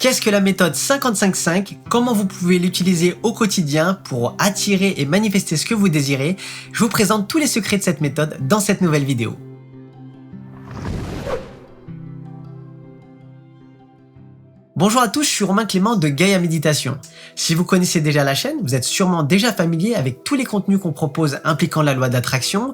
Qu'est-ce que la méthode 55-5 ? Comment vous pouvez l'utiliser au quotidien pour attirer et manifester ce que vous désirez ? Je vous présente tous les secrets de cette méthode dans cette nouvelle vidéo. Bonjour à tous, je suis Romain Clément de Gaia Méditation. Si vous connaissez déjà la chaîne, vous êtes sûrement déjà familier avec tous les contenus qu'on propose impliquant la loi d'attraction,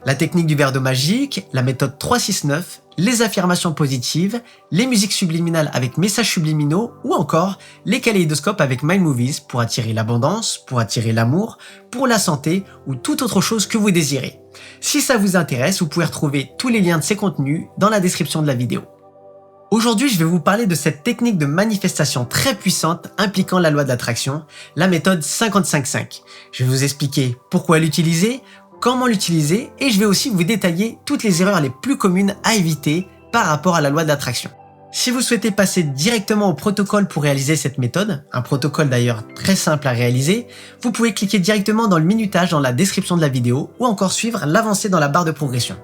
la technique du verre d'eau magique, la méthode 369, les affirmations positives, les musiques subliminales avec messages subliminaux ou encore les kaléidoscopes avec Mind Movies pour attirer l'abondance, pour attirer l'amour, pour la santé ou toute autre chose que vous désirez. Si ça vous intéresse, vous pouvez retrouver tous les liens de ces contenus dans la description de la vidéo. Aujourd'hui, je vais vous parler de cette technique de manifestation très puissante impliquant la loi de l'attraction, la méthode 55-5. Je vais vous expliquer pourquoi l'utiliser, comment l'utiliser et je vais aussi vous détailler toutes les erreurs les plus communes à éviter par rapport à la loi de l'attraction. Si vous souhaitez passer directement au protocole pour réaliser cette méthode, un protocole d'ailleurs très simple à réaliser, vous pouvez cliquer directement dans le minutage dans la description de la vidéo ou encore suivre l'avancée dans la barre de progression.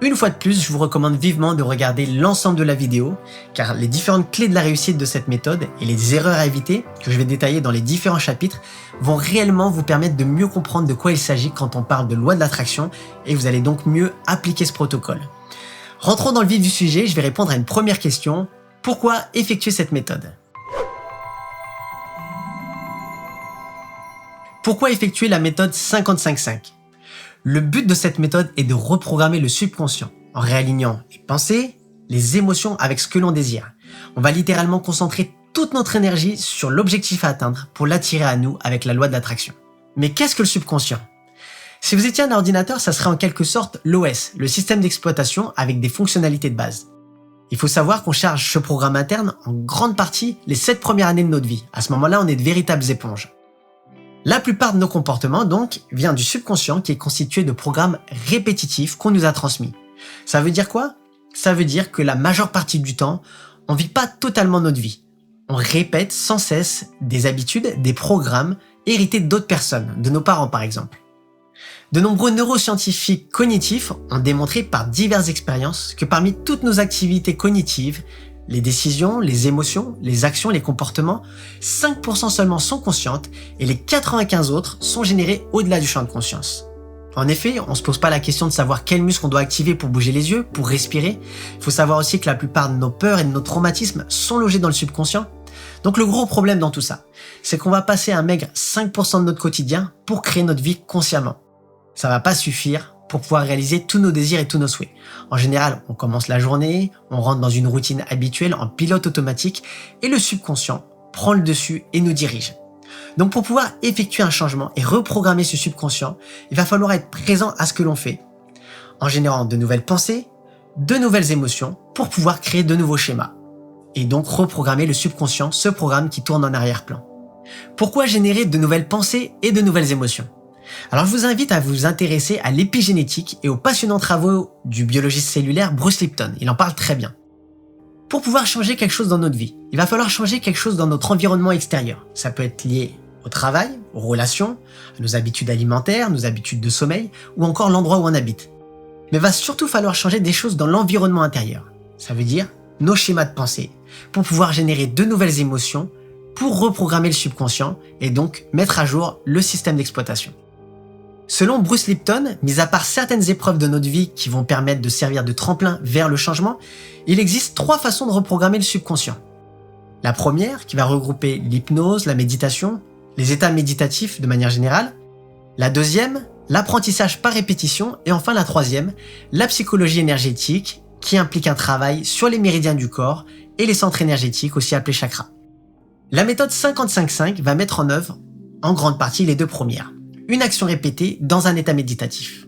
Une fois de plus, je vous recommande vivement de regarder l'ensemble de la vidéo, car les différentes clés de la réussite de cette méthode et les erreurs à éviter, que je vais détailler dans les différents chapitres, vont réellement vous permettre de mieux comprendre de quoi il s'agit quand on parle de loi de l'attraction, et vous allez donc mieux appliquer ce protocole. Rentrons dans le vif du sujet, je vais répondre à une première question. Pourquoi effectuer cette méthode ? Pourquoi effectuer la méthode 55-5 ? Le but de cette méthode est de reprogrammer le subconscient en réalignant les pensées, les émotions avec ce que l'on désire. On va littéralement concentrer toute notre énergie sur l'objectif à atteindre pour l'attirer à nous avec la loi de l'attraction. Mais qu'est-ce que le subconscient ? Si vous étiez un ordinateur, ça serait en quelque sorte l'OS, le système d'exploitation avec des fonctionnalités de base. Il faut savoir qu'on charge ce programme interne en grande partie les 7 premières années de notre vie. À ce moment-là, on est de véritables éponges. La plupart de nos comportements, donc, vient du subconscient qui est constitué de programmes répétitifs qu'on nous a transmis. Ça veut dire quoi ? Ça veut dire que la majeure partie du temps, on vit pas totalement notre vie. On répète sans cesse des habitudes, des programmes hérités d'autres personnes, de nos parents par exemple. De nombreux neuroscientifiques cognitifs ont démontré par diverses expériences que parmi toutes nos activités cognitives, les décisions, les émotions, les actions, les comportements, 5% seulement sont conscientes et les 95 autres sont générés au-delà du champ de conscience. En effet, on se pose pas la question de savoir quel muscle on doit activer pour bouger les yeux, pour respirer. Il faut savoir aussi que la plupart de nos peurs et de nos traumatismes sont logés dans le subconscient. Donc le gros problème dans tout ça, c'est qu'on va passer un maigre 5% de notre quotidien pour créer notre vie consciemment. Ça va pas suffire pour pouvoir réaliser tous nos désirs et tous nos souhaits. En général, on commence la journée, on rentre dans une routine habituelle en pilote automatique et le subconscient prend le dessus et nous dirige. Donc pour pouvoir effectuer un changement et reprogrammer ce subconscient, il va falloir être présent à ce que l'on fait, en générant de nouvelles pensées, de nouvelles émotions pour pouvoir créer de nouveaux schémas. Et donc reprogrammer le subconscient, ce programme qui tourne en arrière-plan. Pourquoi générer de nouvelles pensées et de nouvelles émotions ? Alors je vous invite à vous intéresser à l'épigénétique et aux passionnants travaux du biologiste cellulaire Bruce Lipton, il en parle très bien. Pour pouvoir changer quelque chose dans notre vie, il va falloir changer quelque chose dans notre environnement extérieur. Ça peut être lié au travail, aux relations, à nos habitudes alimentaires, nos habitudes de sommeil ou encore l'endroit où on habite. Mais il va surtout falloir changer des choses dans l'environnement intérieur. Ça veut dire nos schémas de pensée, pour pouvoir générer de nouvelles émotions, pour reprogrammer le subconscient et donc mettre à jour le système d'exploitation. Selon Bruce Lipton, mis à part certaines épreuves de notre vie qui vont permettre de servir de tremplin vers le changement, il existe 3 façons de reprogrammer le subconscient. La première, qui va regrouper l'hypnose, la méditation, les états méditatifs de manière générale. La deuxième, l'apprentissage par répétition. Et enfin la troisième, la psychologie énergétique, qui implique un travail sur les méridiens du corps et les centres énergétiques, aussi appelés chakras. La méthode 55-5 va mettre en œuvre, en grande partie, les 2 premières. Une action répétée dans un état méditatif.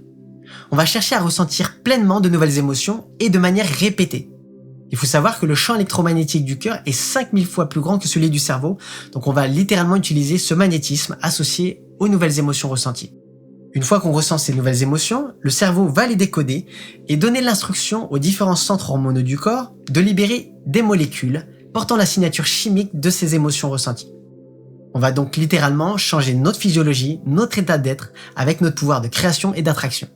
On va chercher à ressentir pleinement de nouvelles émotions et de manière répétée. Il faut savoir que le champ électromagnétique du cœur est 5000 fois plus grand que celui du cerveau, donc on va littéralement utiliser ce magnétisme associé aux nouvelles émotions ressenties. Une fois qu'on ressent ces nouvelles émotions, le cerveau va les décoder et donner l'instruction aux différents centres hormonaux du corps de libérer des molécules portant la signature chimique de ces émotions ressenties. On va donc littéralement changer notre physiologie, notre état d'être, avec notre pouvoir de création et d'attraction.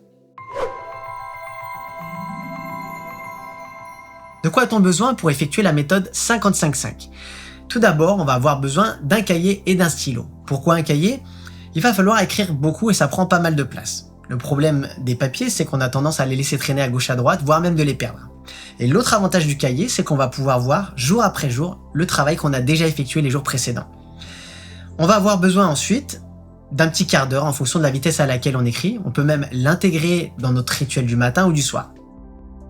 De quoi a-t-on besoin pour effectuer la méthode 55-5 ? Tout d'abord, on va avoir besoin d'un cahier et d'un stylo. Pourquoi un cahier? Il va falloir écrire beaucoup et ça prend pas mal de place. Le problème des papiers, c'est qu'on a tendance à les laisser traîner à gauche à droite, voire même de les perdre. Et l'autre avantage du cahier, c'est qu'on va pouvoir voir jour après jour le travail qu'on a déjà effectué les jours précédents. On va avoir besoin ensuite d'un petit quart d'heure en fonction de la vitesse à laquelle on écrit. On peut même l'intégrer dans notre rituel du matin ou du soir.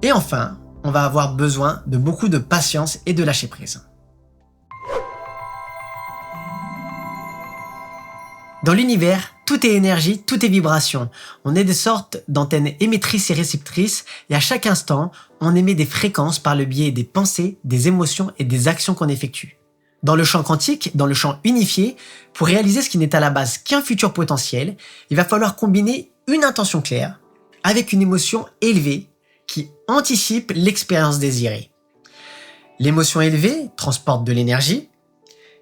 Et enfin, on va avoir besoin de beaucoup de patience et de lâcher prise. Dans l'univers, tout est énergie, tout est vibration. On est des sortes d'antennes émettrices et réceptrices et à chaque instant, on émet des fréquences par le biais des pensées, des émotions et des actions qu'on effectue. Dans le champ quantique, dans le champ unifié, pour réaliser ce qui n'est à la base qu'un futur potentiel, il va falloir combiner une intention claire avec une émotion élevée qui anticipe l'expérience désirée. L'émotion élevée transporte de l'énergie,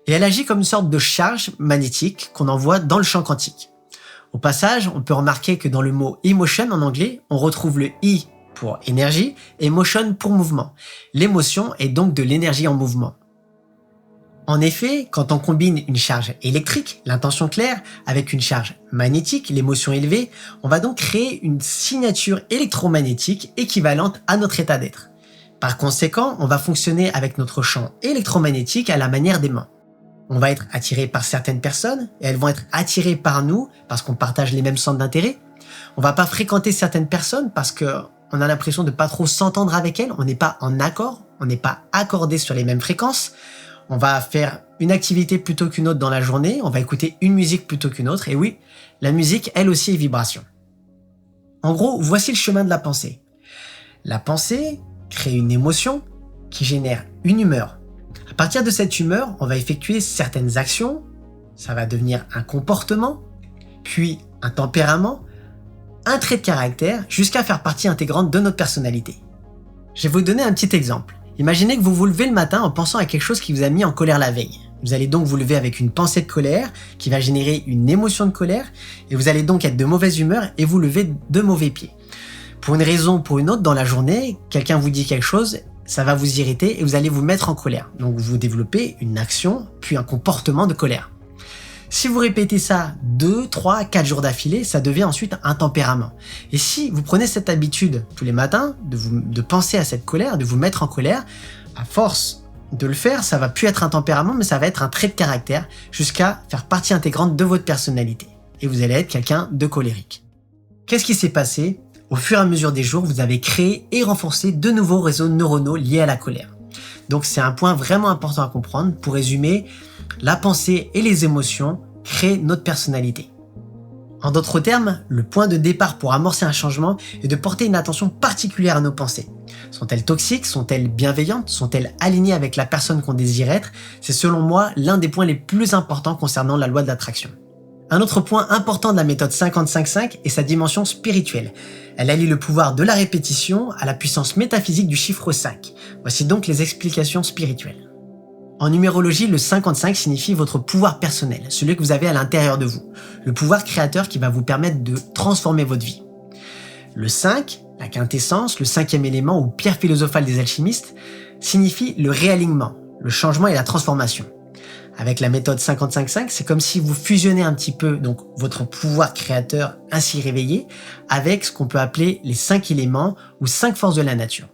et elle agit comme une sorte de charge magnétique qu'on envoie dans le champ quantique. Au passage, on peut remarquer que dans le mot emotion en anglais, on retrouve le I pour énergie et motion pour mouvement. L'émotion est donc de l'énergie en mouvement. En effet, quand on combine une charge électrique, l'intention claire, avec une charge magnétique, l'émotion élevée, on va donc créer une signature électromagnétique équivalente à notre état d'être. Par conséquent, on va fonctionner avec notre champ électromagnétique à la manière d'aimant. On va être attiré par certaines personnes et elles vont être attirées par nous parce qu'on partage les mêmes centres d'intérêt. On va pas fréquenter certaines personnes parce que on a l'impression de pas trop s'entendre avec elles, on n'est pas en accord, on n'est pas accordé sur les mêmes fréquences. On va faire une activité plutôt qu'une autre dans la journée, on va écouter une musique plutôt qu'une autre et oui, la musique elle aussi est vibration. En gros, voici le chemin de la pensée. La pensée crée une émotion qui génère une humeur. À partir de cette humeur, on va effectuer certaines actions, ça va devenir un comportement, puis un tempérament, un trait de caractère, jusqu'à faire partie intégrante de notre personnalité. Je vais vous donner un petit exemple. Imaginez que vous vous levez le matin en pensant à quelque chose qui vous a mis en colère la veille. Vous allez donc vous lever avec une pensée de colère qui va générer une émotion de colère et vous allez donc être de mauvaise humeur et vous lever de mauvais pied. Pour une raison ou pour une autre, dans la journée, quelqu'un vous dit quelque chose, ça va vous irriter et vous allez vous mettre en colère. Donc vous développez une action, puis un comportement de colère. Si vous répétez ça 2, 3, 4 jours d'affilée, ça devient ensuite un tempérament. Et si vous prenez cette habitude tous les matins de penser à cette colère, de vous mettre en colère, à force de le faire, ça va plus être un tempérament, mais ça va être un trait de caractère jusqu'à faire partie intégrante de votre personnalité. Et vous allez être quelqu'un de colérique. Qu'est-ce qui s'est passé? Au fur et à mesure des jours, vous avez créé et renforcé de nouveaux réseaux neuronaux liés à la colère. Donc c'est un point vraiment important à comprendre. Pour résumer, la pensée et les émotions créent notre personnalité. En d'autres termes, le point de départ pour amorcer un changement est de porter une attention particulière à nos pensées. Sont-elles toxiques? Sont-elles bienveillantes? Sont-elles alignées avec la personne qu'on désire être? C'est selon moi l'un des points les plus importants concernant la loi de l'attraction. Un autre point important de la méthode 55-5 est sa dimension spirituelle. Elle allie le pouvoir de la répétition à la puissance métaphysique du chiffre 5. Voici donc les explications spirituelles. En numérologie, le 55 signifie votre pouvoir personnel, celui que vous avez à l'intérieur de vous, le pouvoir créateur qui va vous permettre de transformer votre vie. Le 5, la quintessence, le cinquième élément ou pierre philosophale des alchimistes, signifie le réalignement, le changement et la transformation. Avec la méthode 55-5, c'est comme si vous fusionnez un petit peu donc votre pouvoir créateur ainsi réveillé avec ce qu'on peut appeler les 5 éléments ou 5 forces de la nature.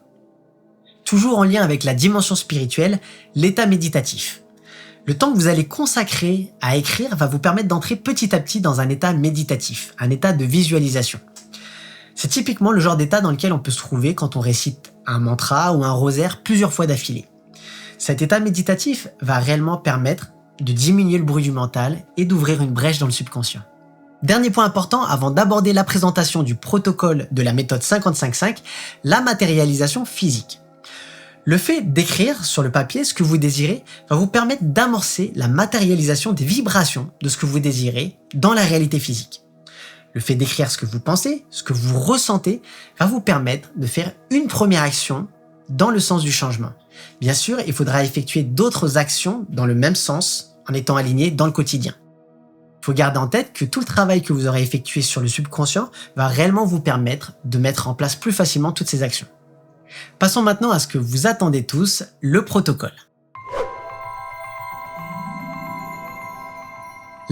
Toujours en lien avec la dimension spirituelle, l'état méditatif. Le temps que vous allez consacrer à écrire va vous permettre d'entrer petit à petit dans un état méditatif, un état de visualisation. C'est typiquement le genre d'état dans lequel on peut se trouver quand on récite un mantra ou un rosaire plusieurs fois d'affilée. Cet état méditatif va réellement permettre de diminuer le bruit du mental et d'ouvrir une brèche dans le subconscient. Dernier point important avant d'aborder la présentation du protocole de la méthode 55-5, la matérialisation physique. Le fait d'écrire sur le papier ce que vous désirez va vous permettre d'amorcer la matérialisation des vibrations de ce que vous désirez dans la réalité physique. Le fait d'écrire ce que vous pensez, ce que vous ressentez, va vous permettre de faire une première action dans le sens du changement. Bien sûr, il faudra effectuer d'autres actions dans le même sens en étant aligné dans le quotidien. Il faut garder en tête que tout le travail que vous aurez effectué sur le subconscient va réellement vous permettre de mettre en place plus facilement toutes ces actions. Passons maintenant à ce que vous attendez tous, le protocole.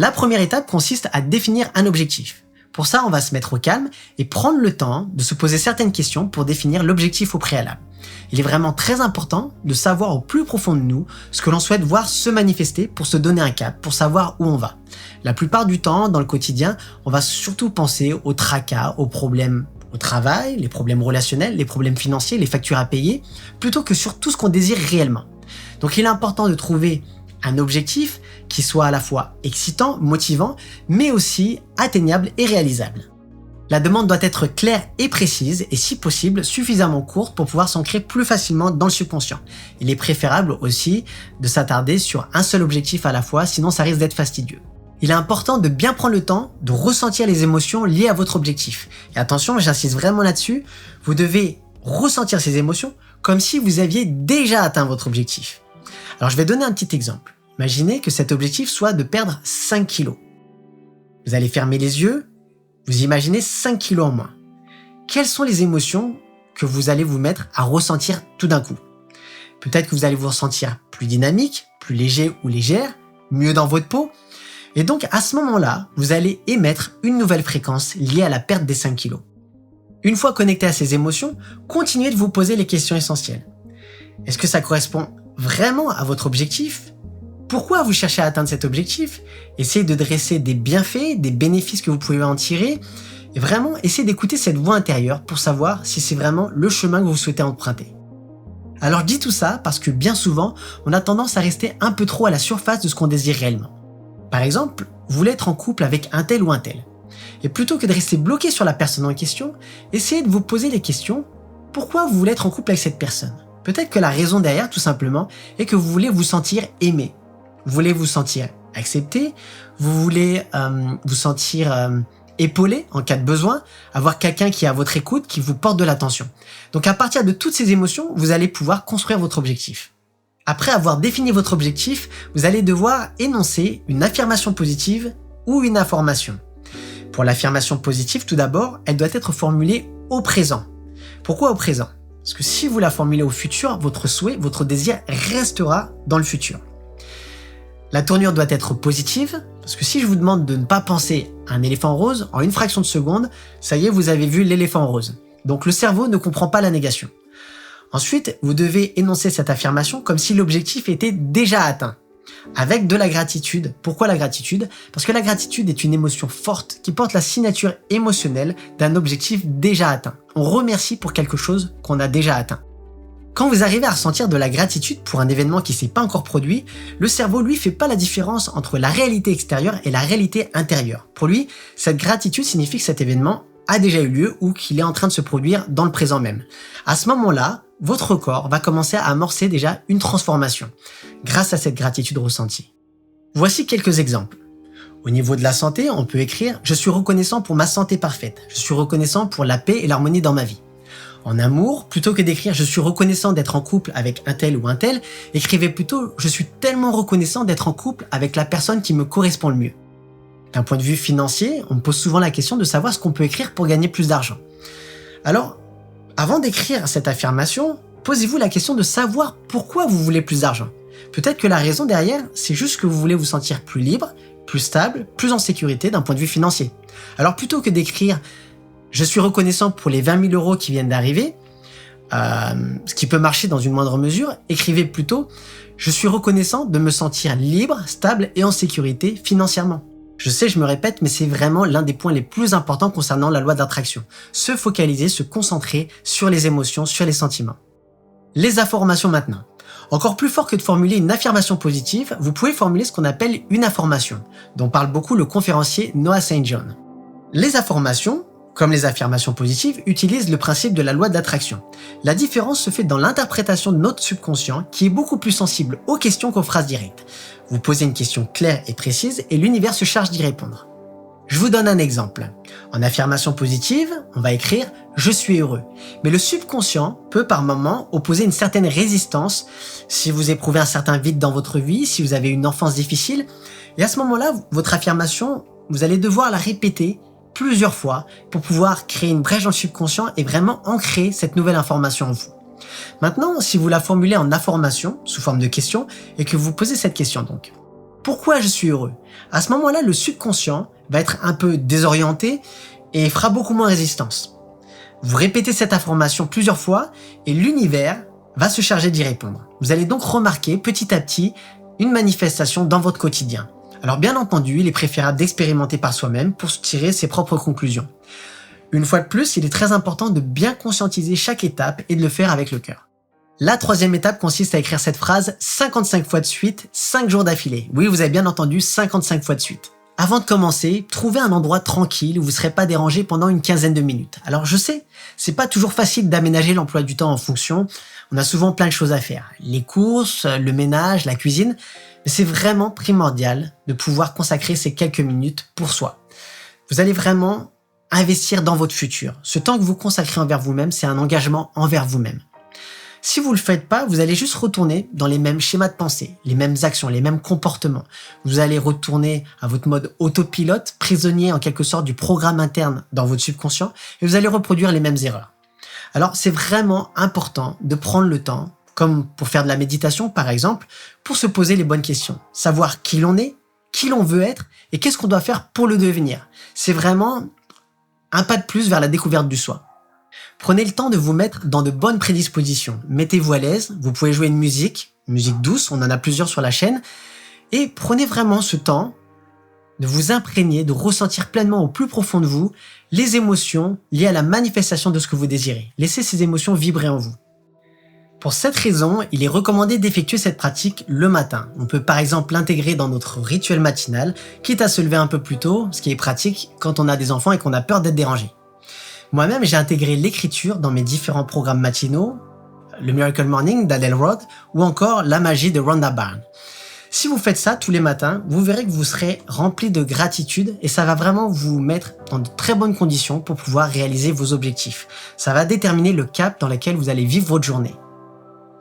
La première étape consiste à définir un objectif. Pour ça, on va se mettre au calme et prendre le temps de se poser certaines questions pour définir l'objectif au préalable. Il est vraiment très important de savoir au plus profond de nous ce que l'on souhaite voir se manifester pour se donner un cap, pour savoir où on va. La plupart du temps, dans le quotidien, on va surtout penser aux tracas, aux problèmes au travail, les problèmes relationnels, les problèmes financiers, les factures à payer, plutôt que sur tout ce qu'on désire réellement. Donc il est important de trouver un objectif qui soit à la fois excitant, motivant, mais aussi atteignable et réalisable. La demande doit être claire et précise et si possible suffisamment courte pour pouvoir s'ancrer plus facilement dans le subconscient. Il est préférable aussi de s'attarder sur un seul objectif à la fois, sinon ça risque d'être fastidieux. Il est important de bien prendre le temps de ressentir les émotions liées à votre objectif. Et attention, j'insiste vraiment là-dessus, vous devez ressentir ces émotions comme si vous aviez déjà atteint votre objectif. Alors je vais donner un petit exemple. Imaginez que cet objectif soit de perdre 5 kilos. Vous allez fermer les yeux, vous imaginez 5 kilos en moins. Quelles sont les émotions que vous allez vous mettre à ressentir tout d'un coup? Peut-être que vous allez vous ressentir plus dynamique, plus léger ou légère, mieux dans votre peau. Et donc à ce moment-là, vous allez émettre une nouvelle fréquence liée à la perte des 5 kilos. Une fois connecté à ces émotions, continuez de vous poser les questions essentielles. Est-ce que ça correspond vraiment à votre objectif? Pourquoi vous cherchez à atteindre cet objectif? Essayez de dresser des bienfaits, des bénéfices que vous pouvez en tirer. Et vraiment, essayez d'écouter cette voix intérieure pour savoir si c'est vraiment le chemin que vous souhaitez emprunter. Alors je dis tout ça parce que bien souvent, on a tendance à rester un peu trop à la surface de ce qu'on désire réellement. Par exemple, vous voulez être en couple avec un tel ou un tel. Et plutôt que de rester bloqué sur la personne en question, essayez de vous poser les questions. Pourquoi vous voulez être en couple avec cette personne? Peut-être que la raison derrière, tout simplement, est que vous voulez vous sentir aimé. Vous voulez vous sentir accepté. Vous voulez vous sentir épaulé en cas de besoin. Avoir quelqu'un qui est à votre écoute, qui vous porte de l'attention. Donc à partir de toutes ces émotions, vous allez pouvoir construire votre objectif. Après avoir défini votre objectif, vous allez devoir énoncer une affirmation positive ou une information. Pour l'affirmation positive, tout d'abord, elle doit être formulée au présent. Pourquoi au présent? Parce que si vous la formulez au futur, votre souhait, votre désir restera dans le futur. La tournure doit être positive, parce que si je vous demande de ne pas penser à un éléphant rose, en une fraction de seconde, ça y est, vous avez vu l'éléphant rose. Donc le cerveau ne comprend pas la négation. Ensuite, vous devez énoncer cette affirmation comme si l'objectif était déjà atteint, avec de la gratitude. Pourquoi la gratitude? Parce que la gratitude est une émotion forte qui porte la signature émotionnelle d'un objectif déjà atteint. On remercie pour quelque chose qu'on a déjà atteint. Quand vous arrivez à ressentir de la gratitude pour un événement qui ne s'est pas encore produit, le cerveau, lui, fait pas la différence entre la réalité extérieure et la réalité intérieure. Pour lui, cette gratitude signifie que cet événement a déjà eu lieu ou qu'il est en train de se produire dans le présent même. À ce moment-là, votre corps va commencer à amorcer déjà une transformation grâce à cette gratitude ressentie. Voici quelques exemples. Au niveau de la santé, on peut écrire « Je suis reconnaissant pour ma santé parfaite. Je suis reconnaissant pour la paix et l'harmonie dans ma vie. » En amour, plutôt que d'écrire « Je suis reconnaissant d'être en couple avec un tel ou un tel », écrivez plutôt « Je suis tellement reconnaissant d'être en couple avec la personne qui me correspond le mieux. » D'un point de vue financier, on me pose souvent la question de savoir ce qu'on peut écrire pour gagner plus d'argent. Alors, avant d'écrire cette affirmation, posez-vous la question de savoir pourquoi vous voulez plus d'argent. Peut-être que la raison derrière, c'est juste que vous voulez vous sentir plus libre, plus stable, plus en sécurité d'un point de vue financier. Alors plutôt que d'écrire « Je suis reconnaissant pour les 20 000 euros qui viennent d'arriver », ce qui peut marcher dans une moindre mesure, écrivez plutôt « Je suis reconnaissant de me sentir libre, stable et en sécurité financièrement ». Je sais, je me répète, mais c'est vraiment l'un des points les plus importants concernant la loi de l'attraction. Se focaliser, se concentrer sur les émotions, sur les sentiments. Les affirmations maintenant. Encore plus fort que de formuler une affirmation positive, vous pouvez formuler ce qu'on appelle une information, dont parle beaucoup le conférencier Noah St. John. Les affirmations, comme les affirmations positives, utilisent le principe de la loi de l'attraction. La différence se fait dans l'interprétation de notre subconscient qui est beaucoup plus sensible aux questions qu'aux phrases directes. Vous posez une question claire et précise et l'univers se charge d'y répondre. Je vous donne un exemple. En affirmation positive, on va écrire « Je suis heureux ». Mais le subconscient peut par moments opposer une certaine résistance si vous éprouvez un certain vide dans votre vie, si vous avez une enfance difficile. Et à ce moment-là, votre affirmation, vous allez devoir la répéter plusieurs fois pour pouvoir créer une brèche dans le subconscient et vraiment ancrer cette nouvelle information en vous. Maintenant, si vous la formulez en affirmation, sous forme de question, et que vous posez cette question donc. Pourquoi je suis heureux? À ce moment-là, le subconscient va être un peu désorienté et fera beaucoup moins résistance. Vous répétez cette information plusieurs fois et l'univers va se charger d'y répondre. Vous allez donc remarquer petit à petit une manifestation dans votre quotidien. Alors bien entendu, il est préférable d'expérimenter par soi-même pour tirer ses propres conclusions. Une fois de plus, il est très important de bien conscientiser chaque étape et de le faire avec le cœur. La troisième étape consiste à écrire cette phrase 55 fois de suite, 5 jours d'affilée. Oui, vous avez bien entendu, 55 fois de suite. Avant de commencer, trouvez un endroit tranquille où vous ne serez pas dérangé pendant une quinzaine de minutes. Alors je sais, c'est pas toujours facile d'aménager l'emploi du temps en fonction. On a souvent plein de choses à faire. Les courses, le ménage, la cuisine. Mais c'est vraiment primordial de pouvoir consacrer ces quelques minutes pour soi. Vous allez vraiment investir dans votre futur. Ce temps que vous consacrez envers vous-même, c'est un engagement envers vous-même. Si vous le faites pas, vous allez juste retourner dans les mêmes schémas de pensée, les mêmes actions, les mêmes comportements. Vous allez retourner à votre mode autopilote, prisonnier en quelque sorte du programme interne dans votre subconscient, et vous allez reproduire les mêmes erreurs. Alors c'est vraiment important de prendre le temps, comme pour faire de la méditation par exemple, pour se poser les bonnes questions. Savoir qui l'on est, qui l'on veut être, et qu'est-ce qu'on doit faire pour le devenir. C'est vraiment un pas de plus vers la découverte du soi. Prenez le temps de vous mettre dans de bonnes prédispositions. Mettez-vous à l'aise, vous pouvez jouer une musique douce, on en a plusieurs sur la chaîne, et prenez vraiment ce temps de vous imprégner, de ressentir pleinement au plus profond de vous les émotions liées à la manifestation de ce que vous désirez. Laissez ces émotions vibrer en vous. Pour cette raison, il est recommandé d'effectuer cette pratique le matin. On peut par exemple l'intégrer dans notre rituel matinal, quitte à se lever un peu plus tôt, ce qui est pratique quand on a des enfants et qu'on a peur d'être dérangé. Moi-même, j'ai intégré l'écriture dans mes différents programmes matinaux, le Miracle Morning d'Adele Rhodes ou encore la magie de Rhonda Byrne. Si vous faites ça tous les matins, vous verrez que vous serez rempli de gratitude et ça va vraiment vous mettre dans de très bonnes conditions pour pouvoir réaliser vos objectifs. Ça va déterminer le cap dans lequel vous allez vivre votre journée.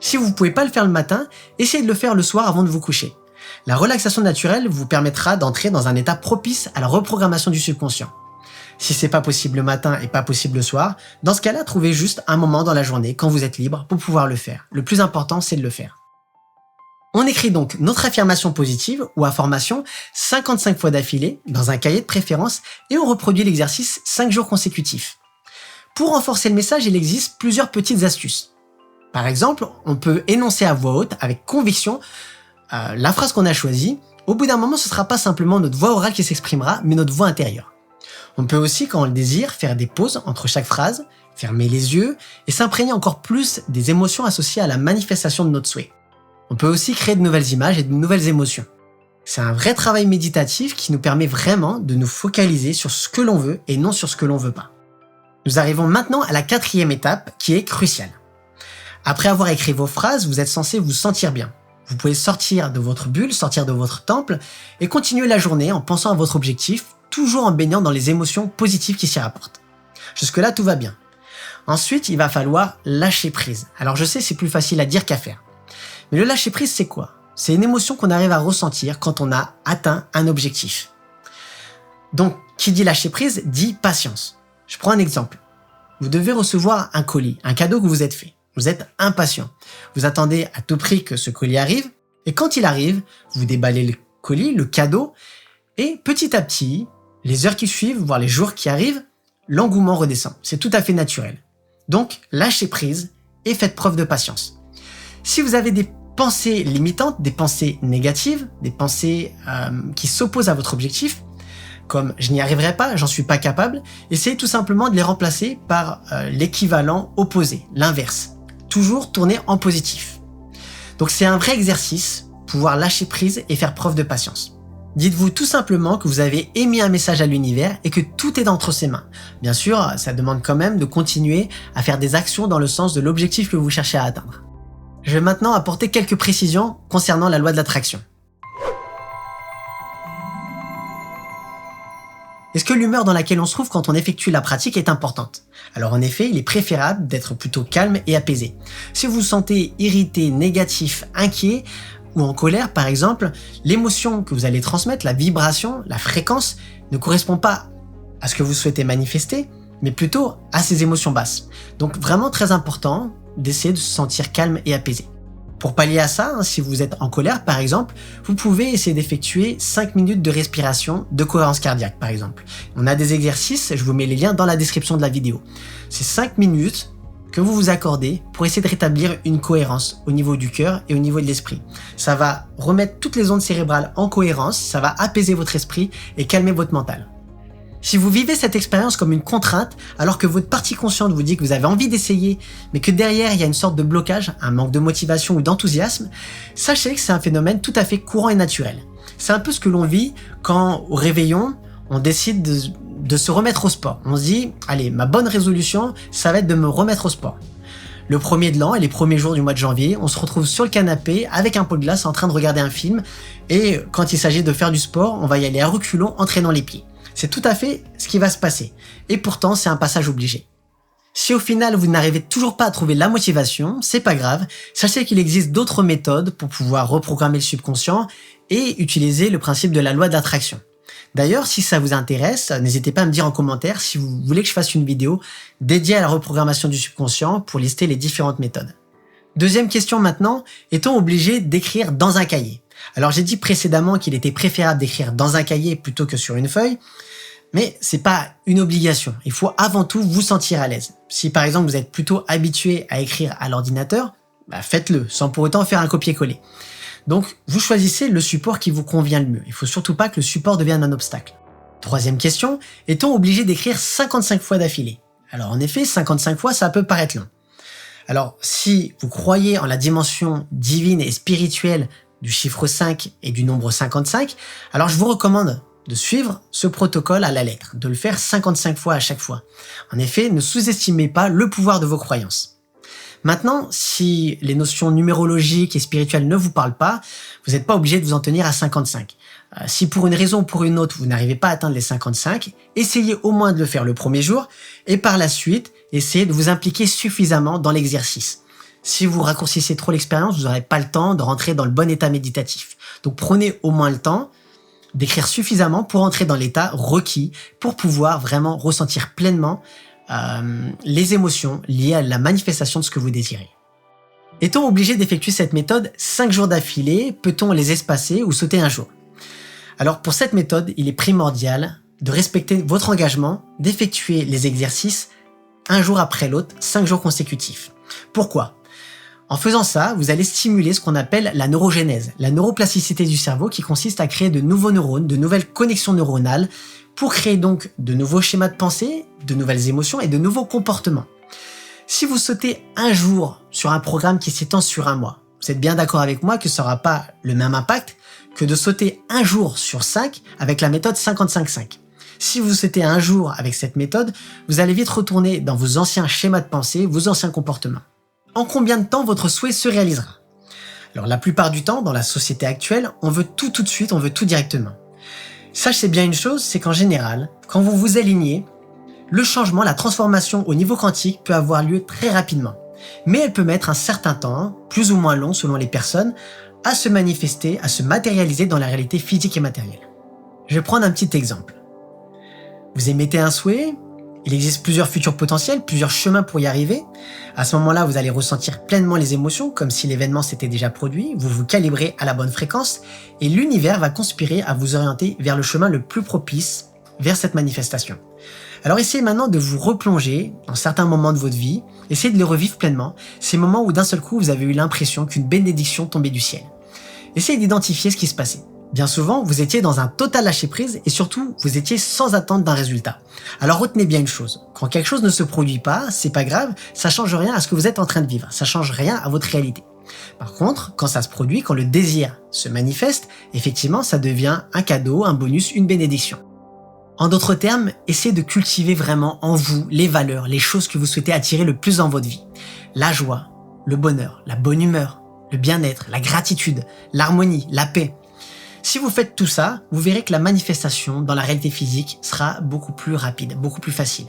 Si vous ne pouvez pas le faire le matin, essayez de le faire le soir avant de vous coucher. La relaxation naturelle vous permettra d'entrer dans un état propice à la reprogrammation du subconscient. Si c'est pas possible le matin et pas possible le soir, dans ce cas-là, trouvez juste un moment dans la journée, quand vous êtes libre, pour pouvoir le faire. Le plus important, c'est de le faire. On écrit donc notre affirmation positive ou affirmation 55 fois d'affilée dans un cahier de préférence et on reproduit l'exercice 5 jours consécutifs. Pour renforcer le message, il existe plusieurs petites astuces. Par exemple, on peut énoncer à voix haute, avec conviction, la phrase qu'on a choisie. Au bout d'un moment, ce ne sera pas simplement notre voix orale qui s'exprimera, mais notre voix intérieure. On peut aussi, quand on le désire, faire des pauses entre chaque phrase, fermer les yeux et s'imprégner encore plus des émotions associées à la manifestation de notre souhait. On peut aussi créer de nouvelles images et de nouvelles émotions. C'est un vrai travail méditatif qui nous permet vraiment de nous focaliser sur ce que l'on veut et non sur ce que l'on veut pas. Nous arrivons maintenant à la quatrième étape qui est cruciale. Après avoir écrit vos phrases, vous êtes censé vous sentir bien. Vous pouvez sortir de votre bulle, sortir de votre temple et continuer la journée en pensant à votre objectif, toujours en baignant dans les émotions positives qui s'y rapportent. Jusque-là, tout va bien. Ensuite, il va falloir lâcher prise. Alors je sais, c'est plus facile à dire qu'à faire. Mais le lâcher prise, c'est quoi? C'est une émotion qu'on arrive à ressentir quand on a atteint un objectif. Donc, qui dit lâcher prise, dit patience. Je prends un exemple. Vous devez recevoir un colis, un cadeau que vous êtes fait. Vous êtes impatient. Vous attendez à tout prix que ce colis arrive. Et quand il arrive, vous déballez le colis, le cadeau. Et petit à petit, les heures qui suivent, voire les jours qui arrivent, l'engouement redescend. C'est tout à fait naturel. Donc, lâchez prise et faites preuve de patience. Si vous avez des pensées limitantes, des pensées négatives, des pensées qui s'opposent à votre objectif, comme je n'y arriverai pas, j'en suis pas capable, essayez tout simplement de les remplacer par l'équivalent opposé, l'inverse. Toujours tourner en positif. Donc c'est un vrai exercice, pouvoir lâcher prise et faire preuve de patience. Dites-vous tout simplement que vous avez émis un message à l'univers et que tout est entre ses mains. Bien sûr, ça demande quand même de continuer à faire des actions dans le sens de l'objectif que vous cherchez à atteindre. Je vais maintenant apporter quelques précisions concernant la loi de l'attraction. Est-ce que l'humeur dans laquelle on se trouve quand on effectue la pratique est importante? Alors en effet, il est préférable d'être plutôt calme et apaisé. Si vous vous sentez irrité, négatif, inquiet ou en colère par exemple, l'émotion que vous allez transmettre, la vibration, la fréquence ne correspond pas à ce que vous souhaitez manifester, mais plutôt à ces émotions basses. Donc vraiment très important d'essayer de se sentir calme et apaisé. Pour pallier à ça, si vous êtes en colère par exemple, vous pouvez essayer d'effectuer 5 minutes de respiration, de cohérence cardiaque par exemple. On a des exercices, je vous mets les liens dans la description de la vidéo. C'est 5 minutes que vous vous accordez pour essayer de rétablir une cohérence au niveau du cœur et au niveau de l'esprit. Ça va remettre toutes les ondes cérébrales en cohérence, ça va apaiser votre esprit et calmer votre mental. Si vous vivez cette expérience comme une contrainte, alors que votre partie consciente vous dit que vous avez envie d'essayer, mais que derrière il y a une sorte de blocage, un manque de motivation ou d'enthousiasme, sachez que c'est un phénomène tout à fait courant et naturel. C'est un peu ce que l'on vit quand, au réveillon, on décide de se remettre au sport. On se dit, allez, ma bonne résolution, ça va être de me remettre au sport. Le premier de l'an et les premiers jours du mois de janvier, on se retrouve sur le canapé avec un pot de glace en train de regarder un film, et quand il s'agit de faire du sport, on va y aller à reculons en traînant les pieds. C'est tout à fait ce qui va se passer. Et pourtant, c'est un passage obligé. Si au final, vous n'arrivez toujours pas à trouver la motivation, c'est pas grave. Sachez qu'il existe d'autres méthodes pour pouvoir reprogrammer le subconscient et utiliser le principe de la loi d'attraction. D'ailleurs, si ça vous intéresse, n'hésitez pas à me dire en commentaire si vous voulez que je fasse une vidéo dédiée à la reprogrammation du subconscient pour lister les différentes méthodes. Deuxième question maintenant, est-on obligé d'écrire dans un cahier ? Alors j'ai dit précédemment qu'il était préférable d'écrire dans un cahier plutôt que sur une feuille, mais c'est pas une obligation. Il faut avant tout vous sentir à l'aise. Si par exemple vous êtes plutôt habitué à écrire à l'ordinateur, faites-le sans pour autant faire un copier-coller. Donc vous choisissez le support qui vous convient le mieux. Il faut surtout pas que le support devienne un obstacle. Troisième question, est-on obligé d'écrire 55 fois d'affilée ? Alors en effet, 55 fois ça peut paraître long. Alors si vous croyez en la dimension divine et spirituelle du chiffre 5 et du nombre 55, alors je vous recommande de suivre ce protocole à la lettre, de le faire 55 fois à chaque fois. En effet, ne sous-estimez pas le pouvoir de vos croyances. Maintenant, si les notions numérologiques et spirituelles ne vous parlent pas, vous n'êtes pas obligé de vous en tenir à 55. Si pour une raison ou pour une autre, vous n'arrivez pas à atteindre les 55, essayez au moins de le faire le premier jour et par la suite, essayez de vous impliquer suffisamment dans l'exercice. Si vous raccourcissez trop l'expérience, vous n'aurez pas le temps de rentrer dans le bon état méditatif. Donc prenez au moins le temps d'écrire suffisamment pour entrer dans l'état requis pour pouvoir vraiment ressentir pleinement les émotions liées à la manifestation de ce que vous désirez. Est-on obligé d'effectuer cette méthode 5 jours d'affilée? Peut-on les espacer ou sauter un jour? Alors pour cette méthode, il est primordial de respecter votre engagement, d'effectuer les exercices un jour après l'autre, 5 jours consécutifs. Pourquoi? En faisant ça, vous allez stimuler ce qu'on appelle la neurogénèse, la neuroplasticité du cerveau qui consiste à créer de nouveaux neurones, de nouvelles connexions neuronales pour créer donc de nouveaux schémas de pensée, de nouvelles émotions et de nouveaux comportements. Si vous sautez un jour sur un programme qui s'étend sur un mois, vous êtes bien d'accord avec moi que ça n'aura pas le même impact que de sauter un jour sur 5 avec la méthode 55-5. Si vous sautez un jour avec cette méthode, vous allez vite retourner dans vos anciens schémas de pensée, vos anciens comportements. En combien de temps votre souhait se réalisera? Alors la plupart du temps, dans la société actuelle, on veut tout de suite, on veut tout directement. Sachez bien une chose, c'est qu'en général, quand vous vous alignez, le changement, la transformation au niveau quantique peut avoir lieu très rapidement. Mais elle peut mettre un certain temps, plus ou moins long selon les personnes, à se manifester, à se matérialiser dans la réalité physique et matérielle. Je vais prendre un petit exemple. Vous émettez un souhait, il existe plusieurs futurs potentiels, plusieurs chemins pour y arriver. À ce moment-là, vous allez ressentir pleinement les émotions, comme si l'événement s'était déjà produit. Vous vous calibrez à la bonne fréquence et l'univers va conspirer à vous orienter vers le chemin le plus propice vers cette manifestation. Alors essayez maintenant de vous replonger dans certains moments de votre vie, essayez de les revivre pleinement, ces moments où d'un seul coup vous avez eu l'impression qu'une bénédiction tombait du ciel. Essayez d'identifier ce qui se passait. Bien souvent, vous étiez dans un total lâcher-prise et surtout, vous étiez sans attente d'un résultat. Alors retenez bien une chose, quand quelque chose ne se produit pas, c'est pas grave, ça change rien à ce que vous êtes en train de vivre, ça change rien à votre réalité. Par contre, quand ça se produit, quand le désir se manifeste, effectivement, ça devient un cadeau, un bonus, une bénédiction. En d'autres termes, essayez de cultiver vraiment en vous les valeurs, les choses que vous souhaitez attirer le plus dans votre vie. La joie, le bonheur, la bonne humeur, le bien-être, la gratitude, l'harmonie, la paix. Si vous faites tout ça, vous verrez que la manifestation dans la réalité physique sera beaucoup plus rapide, beaucoup plus facile.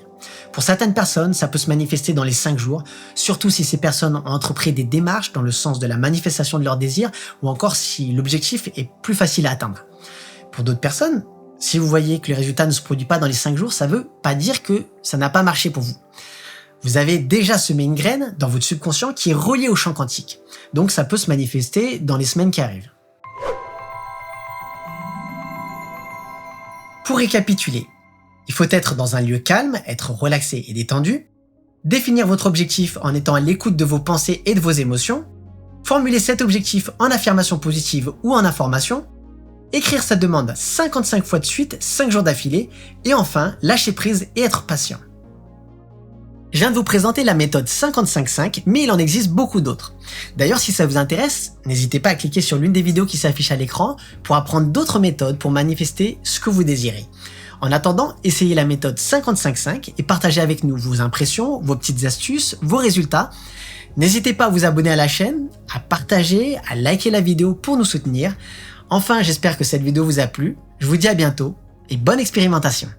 Pour certaines personnes, ça peut se manifester dans les 5 jours, surtout si ces personnes ont entrepris des démarches dans le sens de la manifestation de leurs désirs ou encore si l'objectif est plus facile à atteindre. Pour d'autres personnes, si vous voyez que le résultat ne se produit pas dans les 5 jours, ça veut pas dire que ça n'a pas marché pour vous. Vous avez déjà semé une graine dans votre subconscient qui est reliée au champ quantique. Donc ça peut se manifester dans les semaines qui arrivent. Pour récapituler, il faut être dans un lieu calme, être relaxé et détendu, définir votre objectif en étant à l'écoute de vos pensées et de vos émotions, formuler cet objectif en affirmation positive ou en information, écrire sa demande 55 fois de suite, 5 jours d'affilée, et enfin, lâcher prise et être patient. Je viens de vous présenter la méthode 55-5, mais il en existe beaucoup d'autres. D'ailleurs, si ça vous intéresse, n'hésitez pas à cliquer sur l'une des vidéos qui s'affiche à l'écran pour apprendre d'autres méthodes pour manifester ce que vous désirez. En attendant, essayez la méthode 55-5 et partagez avec nous vos impressions, vos petites astuces, vos résultats. N'hésitez pas à vous abonner à la chaîne, à partager, à liker la vidéo pour nous soutenir. Enfin, j'espère que cette vidéo vous a plu. Je vous dis à bientôt et bonne expérimentation.